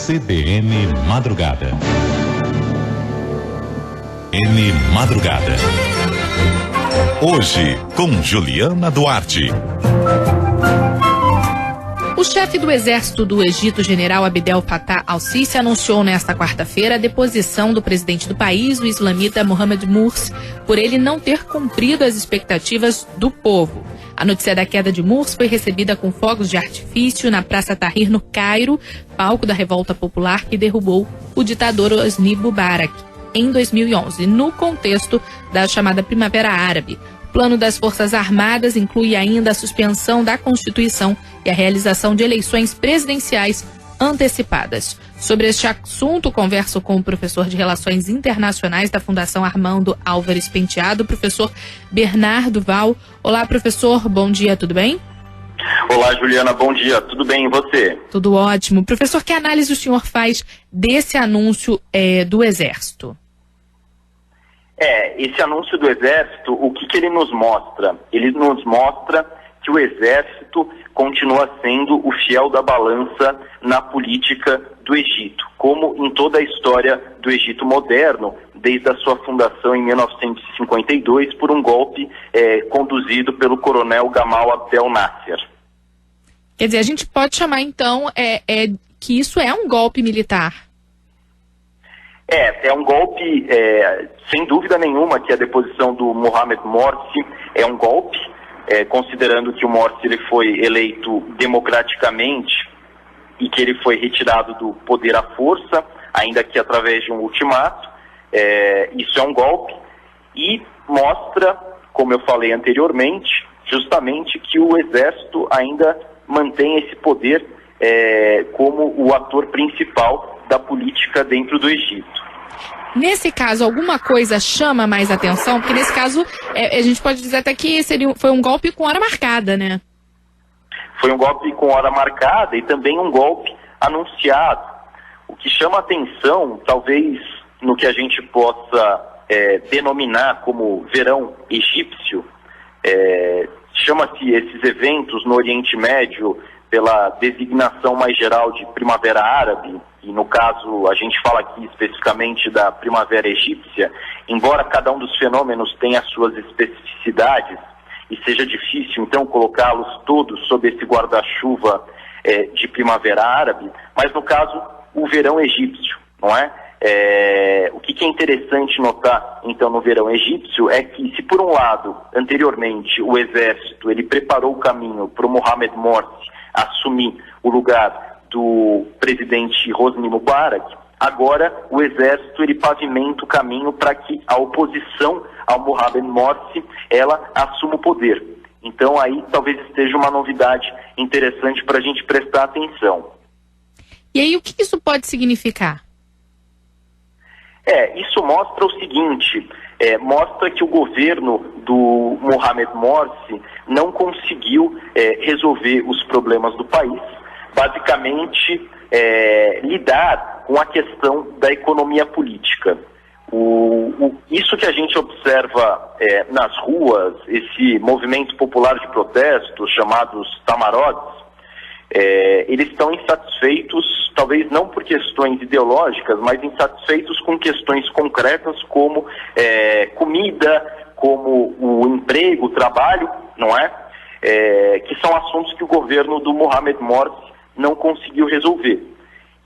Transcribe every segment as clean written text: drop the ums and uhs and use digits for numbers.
CBN Madrugada. N Madrugada. Hoje, com Juliana Duarte. O chefe do exército do Egito, general Abdel Fattah al-Sisi, anunciou nesta quarta-feira a deposição do presidente do país, o islamita Mohamed Morsi, por ele não ter cumprido as expectativas do povo. A notícia da queda de Morsi foi recebida com fogos de artifício na Praça Tahrir, no Cairo, palco da revolta popular que derrubou o ditador Hosni Mubarak em 2011, no contexto da chamada Primavera Árabe. O plano das Forças Armadas inclui ainda a suspensão da Constituição e a realização de eleições presidenciais antecipadas. Sobre este assunto, converso com o professor de Relações Internacionais da Fundação Armando Álvares Penteado, professor Bernardo Val. Olá, professor, bom dia, tudo bem? Olá, Juliana, bom dia, tudo bem, e você? Tudo ótimo. Professor, que análise o senhor faz desse anúncio do Exército? Esse anúncio do Exército, o que ele nos mostra? Ele nos mostra que o Exército continua sendo o fiel da balança na política do Egito, como em toda a história do Egito moderno, desde a sua fundação em 1952 por um golpe conduzido pelo coronel Gamal Abdel Nasser. Quer dizer, a gente pode chamar então que isso é um golpe militar? É um golpe, sem dúvida nenhuma, que a deposição do Mohamed Morsi é um golpe, considerando que o Morsi ele foi eleito democraticamente e que ele foi retirado do poder à força, ainda que através de um ultimato. Isso é um golpe e mostra, como eu falei anteriormente, justamente que o Exército ainda mantém esse poder como o ator principal da política dentro do Egito. Nesse caso, alguma coisa chama mais atenção? Porque nesse caso, a gente pode dizer até que foi um golpe com hora marcada, né? Foi um golpe com hora marcada e também um golpe anunciado. O que chama atenção, talvez no que a gente possa denominar como verão egípcio, chama-se esses eventos no Oriente Médio pela designação mais geral de Primavera Árabe, e no caso a gente fala aqui especificamente da Primavera Egípcia, embora cada um dos fenômenos tenha suas especificidades e seja difícil então colocá-los todos sob esse guarda-chuva de Primavera Árabe, mas no caso o verão egípcio, não é? O que é interessante notar então no verão egípcio é que, se por um lado, anteriormente, o exército ele preparou o caminho para o Mohamed Morsi assumir o lugar do presidente Hosni Mubarak, agora o exército ele pavimenta o caminho para que a oposição ao Mohamed Morsi ela assuma o poder. Então aí talvez esteja uma novidade interessante para a gente prestar atenção. E aí o que isso pode significar? Isso mostra o seguinte, mostra que o governo do Mohamed Morsi não conseguiu resolver os problemas do país, basicamente lidar com a questão da economia política. Isso que a gente observa nas ruas, esse movimento popular de protestos chamados tamarodes, eles estão insatisfeitos, talvez não por questões ideológicas, mas insatisfeitos com questões concretas como comida, como o emprego, o trabalho, não é? Que são assuntos que o governo do Mohamed Morsi não conseguiu resolver.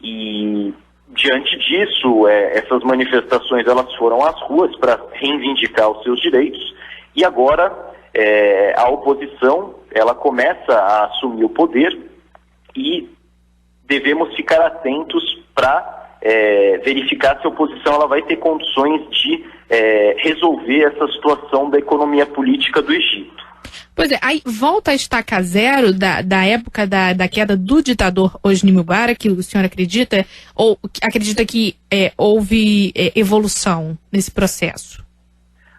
E diante disso, essas manifestações elas foram às ruas para reivindicar os seus direitos e agora a oposição ela começa a assumir o poder e devemos ficar atentos para verificar se a oposição ela vai ter condições de resolver essa situação da economia política do Egito. Pois é, aí volta a estaca zero da época da queda do ditador Hosni Mubarak, o senhor acredita? Ou acredita que houve evolução nesse processo?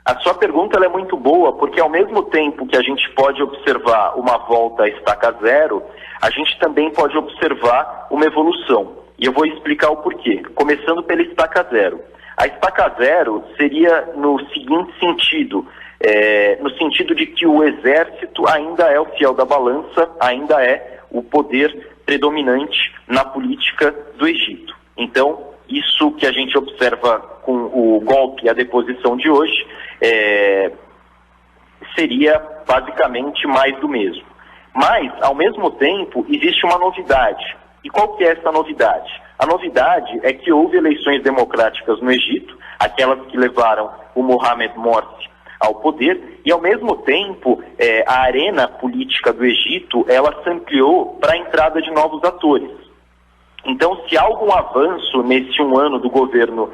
A sua pergunta ela é muito boa, porque ao mesmo tempo que a gente pode observar uma volta à estaca zero, a gente também pode observar uma evolução. E eu vou explicar o porquê, começando pela estaca zero. A estaca zero seria no seguinte sentido, no sentido de que o exército ainda é o fiel da balança, ainda é o poder predominante na política do Egito. Então, isso que a gente observa com o golpe e a deposição de hoje seria basicamente mais do mesmo. Mas, ao mesmo tempo, existe uma novidade. E qual que é essa novidade? A novidade é que houve eleições democráticas no Egito, aquelas que levaram o Mohamed Morsi ao poder, e ao mesmo tempo a arena política do Egito, ela se ampliou para a entrada de novos atores. Então, se há algum avanço nesse um ano do governo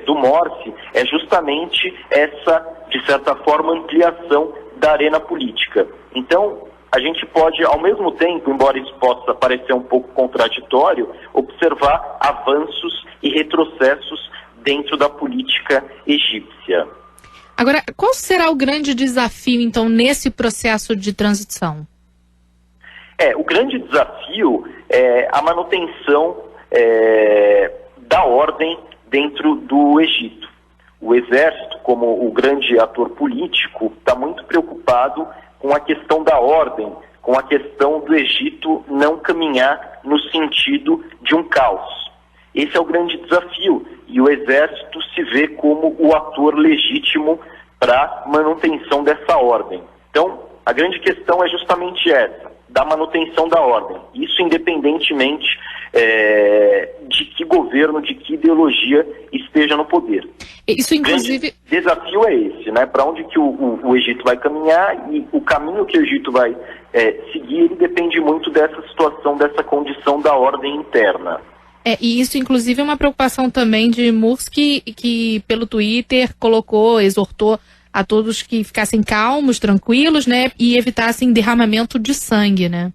do Morsi, é justamente essa, de certa forma, ampliação da arena política. Então, a gente pode, ao mesmo tempo, embora isso possa parecer um pouco contraditório, observar avanços e retrocessos dentro da política egípcia. Agora, qual será o grande desafio, então, nesse processo de transição? O grande desafio é a manutenção da ordem dentro do Egito. O exército, como o grande ator político, está muito preocupado com a questão da ordem, com a questão do Egito não caminhar no sentido de um caos. Esse é o grande desafio, e o exército se vê como o ator legítimo para manutenção dessa ordem. Então, a grande questão é justamente essa, da manutenção da ordem. Isso independentemente de que governo, de que ideologia esteja no poder. Isso, inclusive... O grande desafio é esse, né? Para onde que o Egito vai caminhar, e o caminho que o Egito vai seguir, ele depende muito dessa situação, dessa condição da ordem interna. E isso, inclusive, é uma preocupação também de Morsi, que pelo Twitter exortou a todos que ficassem calmos, tranquilos, né, e evitassem derramamento de sangue, né?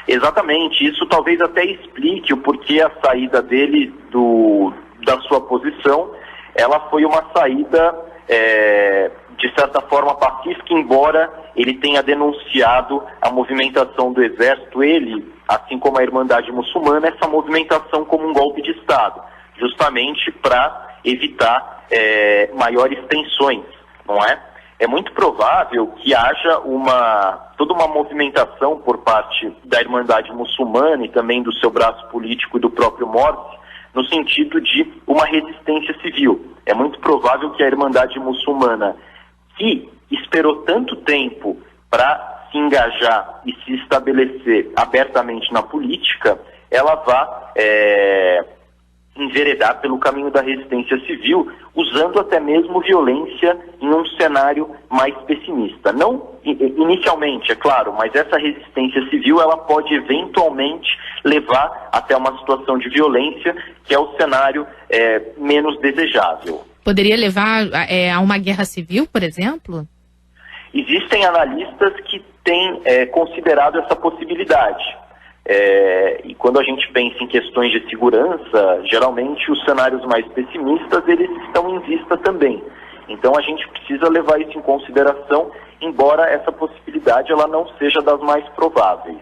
Exatamente, isso talvez até explique o porquê a saída dele da sua posição. Ela foi uma saída, de certa forma, pacífica, embora ele tenha denunciado a movimentação do exército, ele, assim como a Irmandade Muçulmana, essa movimentação como um golpe de Estado, justamente para evitar maiores tensões, não é? É muito provável que haja toda uma movimentação por parte da Irmandade Muçulmana e também do seu braço político e do próprio Morsi, no sentido de uma resistência civil. É muito provável que a Irmandade Muçulmana, que esperou tanto tempo para se engajar e se estabelecer abertamente na política, ela vá enveredar pelo caminho da resistência civil, usando até mesmo violência em um cenário mais pessimista. Não inicialmente, é claro, mas essa resistência civil ela pode eventualmente levar até uma situação de violência, que é o cenário menos desejável. Poderia levar a uma guerra civil, por exemplo? Existem analistas que têm considerado essa possibilidade. E quando a gente pensa em questões de segurança, geralmente os cenários mais pessimistas, eles estão em vista também. Então a gente precisa levar isso em consideração, embora essa possibilidade ela não seja das mais prováveis.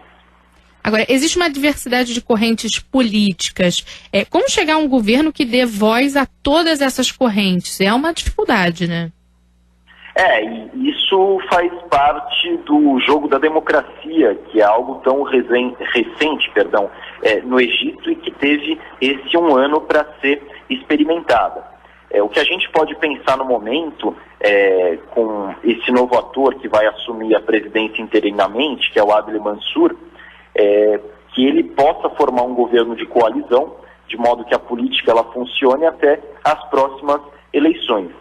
Agora, existe uma diversidade de correntes políticas. Como chegar a um governo que dê voz a todas essas correntes? É uma dificuldade, né? E isso faz parte do jogo da democracia, que é algo tão recente, no Egito, e que teve esse um ano para ser experimentada. O que a gente pode pensar no momento, com esse novo ator que vai assumir a presidência interinamente, que é o Adel Mansur, que ele possa formar um governo de coalizão, de modo que a política ela funcione até as próximas eleições.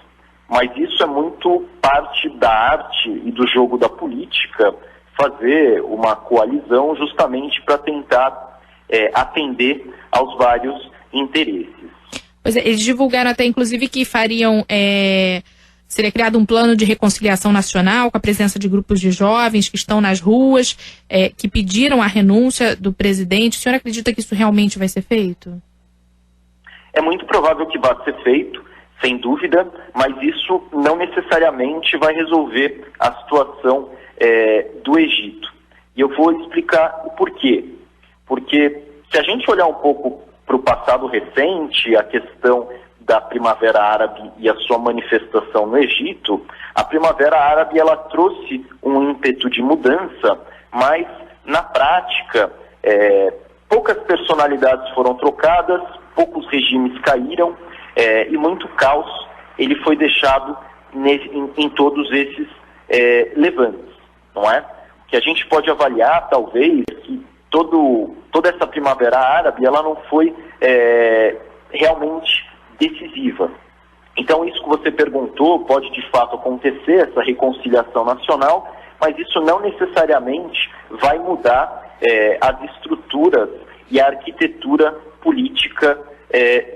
Mas isso é muito parte da arte e do jogo da política, fazer uma coalizão justamente para tentar atender aos vários interesses. Pois eles divulgaram até, inclusive, que fariam... seria criado um plano de reconciliação nacional com a presença de grupos de jovens que estão nas ruas, que pediram a renúncia do presidente. O senhor acredita que isso realmente vai ser feito? É muito provável que vá ser feito, sem dúvida, mas isso não necessariamente vai resolver a situação do Egito. E eu vou explicar o porquê. Porque se a gente olhar um pouco para o passado recente, a questão da Primavera Árabe e a sua manifestação no Egito, a Primavera Árabe ela trouxe um ímpeto de mudança, mas na prática poucas personalidades foram trocadas, poucos regimes caíram e muito caos ele foi deixado em todos esses levantes, não é? Que a gente pode avaliar, talvez, que toda essa primavera árabe ela não foi realmente decisiva. Então, isso que você perguntou pode de fato acontecer, essa reconciliação nacional, mas isso não necessariamente vai mudar as estruturas e a arquitetura política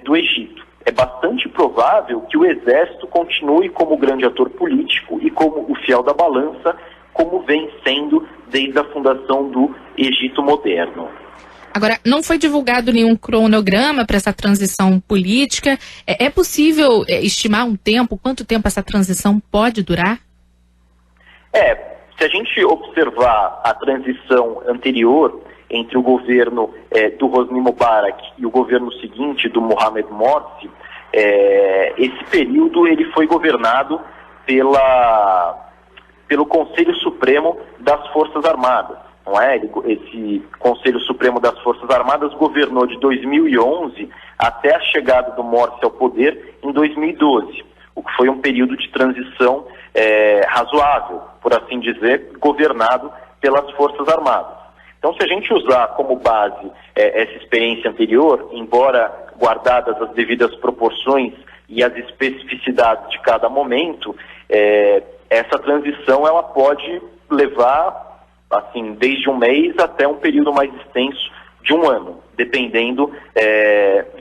do Egito. É bastante provável que o exército continue como grande ator político e como o fiel da balança, como vem sendo desde a fundação do Egito moderno. Agora, não foi divulgado nenhum cronograma para essa transição política. É possível estimar um tempo, quanto tempo essa transição pode durar? Se a gente observar a transição anterior entre o governo do Hosni Mubarak e o governo seguinte, do Mohamed Morsi, esse período ele foi governado pelo Conselho Supremo das Forças Armadas. Não é? Esse Conselho Supremo das Forças Armadas governou de 2011 até a chegada do Morsi ao poder em 2012, o que foi um período de transição razoável, por assim dizer, governado pelas Forças Armadas. Então, se a gente usar como base essa experiência anterior, embora guardadas as devidas proporções e as especificidades de cada momento, essa transição ela pode levar, assim, desde um mês até um período mais extenso de um ano, dependendo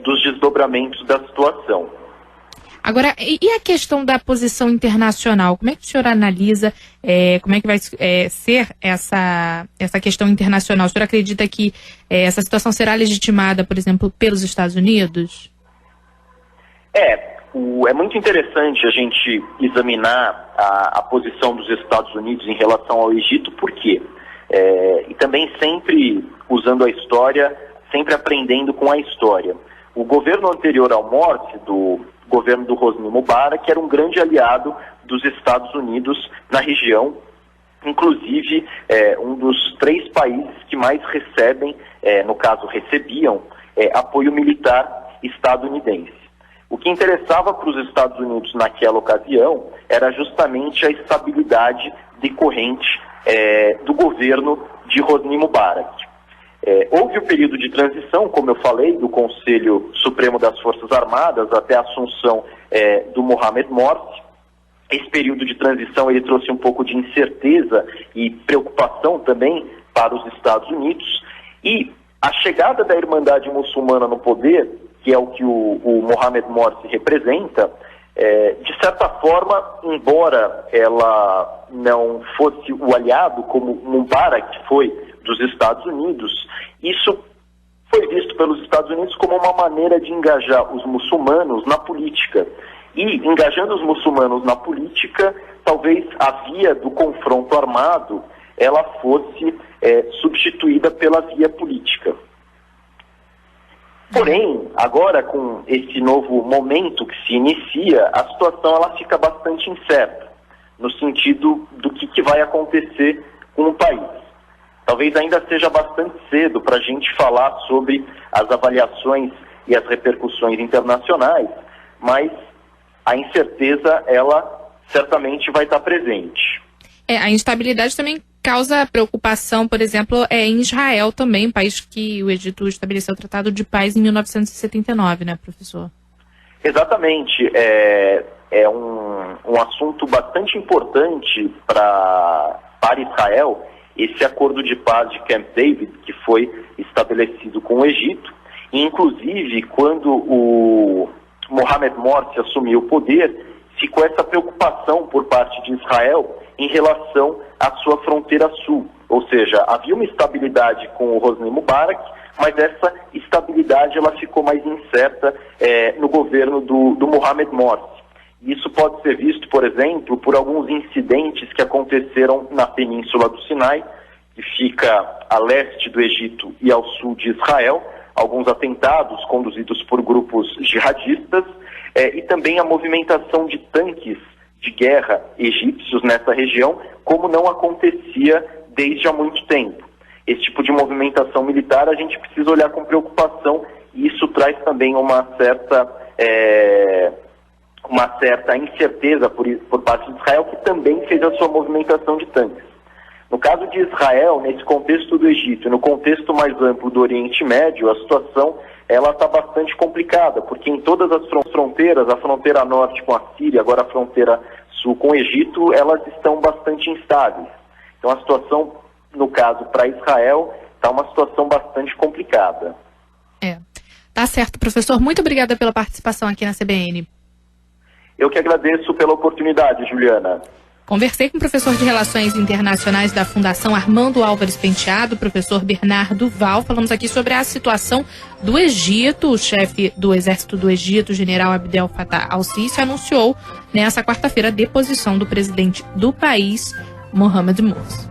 dos desdobramentos da situação. Agora, e a questão da posição internacional? Como é que o senhor analisa, como é que vai ser essa questão internacional? O senhor acredita que essa situação será legitimada, por exemplo, pelos Estados Unidos? É muito interessante a gente examinar a posição dos Estados Unidos em relação ao Egito, por quê? E também sempre usando a história, sempre aprendendo com a história. O governo anterior ao Morsi, do governo do Hosni Mubarak, era um grande aliado dos Estados Unidos na região, inclusive um dos 3 países que mais recebem, no caso recebiam, apoio militar estadunidense. O que interessava para os Estados Unidos naquela ocasião era justamente a estabilidade decorrente do governo de Hosni Mubarak. Houve o período de transição, como eu falei, do Conselho Supremo das Forças Armadas até a assunção do Mohamed Morsi. Esse período de transição ele trouxe um pouco de incerteza e preocupação também para os Estados Unidos. E a chegada da Irmandade Muçulmana no poder, que é o que o Mohamed Morsi representa, de certa forma, embora ela não fosse o aliado como Mubarak foi dos Estados Unidos, isso foi visto pelos Estados Unidos como uma maneira de engajar os muçulmanos na política. E, engajando os muçulmanos na política, talvez a via do confronto armado ela fosse substituída pela via política. Porém, agora com esse novo momento que se inicia, a situação ela fica bastante incerta, no sentido do que vai acontecer com o país. Talvez ainda seja bastante cedo para a gente falar sobre as avaliações e as repercussões internacionais, mas a incerteza, ela certamente vai estar presente. A instabilidade também causa preocupação, por exemplo, em Israel também, um país que o Egito estabeleceu o Tratado de Paz em 1979, né, professor? Exatamente. É um assunto bastante importante para Israel, esse acordo de paz de Camp David, que foi estabelecido com o Egito. E, inclusive, quando o Mohamed Morsi assumiu o poder, ficou essa preocupação por parte de Israel em relação à sua fronteira sul. Ou seja, havia uma estabilidade com o Hosni Mubarak, mas essa estabilidade ela ficou mais incerta no governo do Mohamed Morsi. Isso pode ser visto, por exemplo, por alguns incidentes que aconteceram na Península do Sinai, que fica a leste do Egito e ao sul de Israel, alguns atentados conduzidos por grupos jihadistas, e também a movimentação de tanques de guerra egípcios nessa região, como não acontecia desde há muito tempo. esse tipo de movimentação militar a gente precisa olhar com preocupação, e isso traz também uma certa incerteza por parte de Israel, que também fez a sua movimentação de tanques. No caso de Israel, nesse contexto do Egito e no contexto mais amplo do Oriente Médio, a situação está bastante complicada, porque em todas as fronteiras, a fronteira norte com a Síria, agora a fronteira sul com o Egito, elas estão bastante instáveis. Então a situação, no caso para Israel, está uma situação bastante complicada. Tá certo, professor. Muito obrigada pela participação aqui na CBN. Eu que agradeço pela oportunidade, Juliana. Conversei com o professor de Relações Internacionais da Fundação Armando Álvares Penteado, professor Bernardo Val. Falamos aqui sobre a situação do Egito. O chefe do Exército do Egito, general Abdel Fattah al-Sisi, anunciou nesta quarta-feira a deposição do presidente do país, Mohamed Morsi.